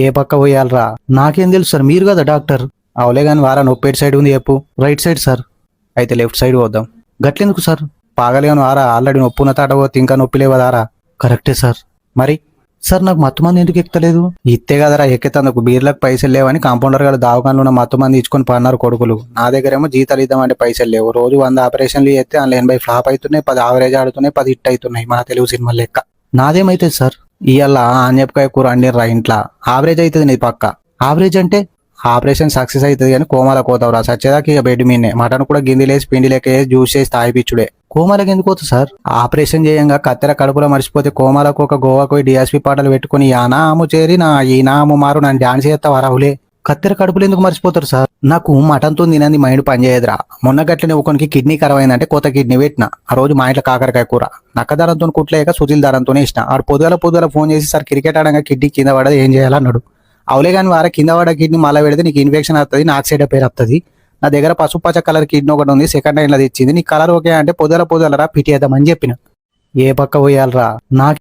ఏ పక్క పోయాలరా? నాకేం తెలుసు సార్, మీరు కదా డాక్టర్. అవులే కానీ వారా నొప్పి ఎటు సైడ్ ఉంది చెప్పు. Right side sir. అయితే లెఫ్ట్ సైడ్ పోద్దాం. గట్లెందుకు సార్? పాగలేను వారా, ఆల్రెడీ నొప్పి ఉన్న తాట పోతే ఇంకా నొప్పి లేవదారా? కరెక్టే సార్. మరి సార్ నాకు మత్తు మంది ఎందుకు ఎక్కుతలేదు? ఇత్తే కదరా ఎక్కేతందుకు. బీర్లకు పైసలు లేవని కాంపౌండర్ గారు దావకాన్లో ఉన్న మత్తు మంది ఇచ్చుకొని పన్నారు కొడుకులు. నా దగ్గరేమో జీతాలు ఇద్దామంటే పైసలు లేవు. రోజు 100 ఆపరేషన్లు చేస్తే అందులో 80 ఫ్లాప్ అవుతున్నాయి, 10 యావరేజ్ ఆడుతున్నాయి, 10 హిట్ అవుతున్నాయి. మన తెలుగు సినిమా లెక్క. నాదేమైతే సార్? ఇవాళ ఆన్యపకాయ కూర అండిర్రా ఇంట్లో. యావరేజ్ అవుతుంది నీ పక్క. యావరేజ్ అంటే ఆపరేషన్ సక్సెస్ అవుతుంది కానీ కోమాల కోతావురా సచ్చేదాకా. ఇక బెడ్ మీనే మటన్ కూడా గిందిలేసి పిండి లెక్క వేసి జ్యూస్ చేసి తాగిపిచ్చుడే. కోమాలకు ఎందుకు పోతుంది సార్? ఆపరేషన్ చేయంగా కత్తెర కడుపులో మర్చిపోతే కోమాలకు ఒక గోవాకు పోయి డిఎస్పీ పాటలు పెట్టుకుని యానాము చేరి నా ఈ నాము మారు నన్ను డాన్స్ చేస్తావా రాహులే? కత్తెర కడుపులు ఎందుకు మర్చిపోతారు సార్? నాకు మటన్తో తినంది మైండ్ పనిచేయదురా. మొన్న గట్లనే ఒకనికి కిడ్నీ ఖరాబ్ అయిందంటే కొత్త కిడ్నీ పెట్టిన. ఆ రోజు మా ఇంట్లో కాకరకాయ కూర నక్కదారంతో కుట్లేక సుతిల్ దారంతోనే ఇష్టం. ఆడు పొద్దుల ఫోన్ చేసి సార్ క్రికెట్ ఆడంగా కిడ్నీ కింద పడదు ఏం చేయాలన్నాడు. అవులే కానీ వారా కింద పడ కిడ్నీ మళ్ళీ పెడితే నీకు ఇన్ఫెక్షన్ వస్తుంది, నాకు సైడ్ పేరు వస్తుంది. నా దగ్గర పసుపు పచ్చ కలర్ కిడ్నీ ఒకటి ఉంది, సెకండ్ హ్యాండ్ అది ఇచ్చింది. నీ కలర్ ఓకే అంటే పొద్దులరా పిటిేద్దామని చెప్పిన. ఏ పక్క పోయాలరా? నాకు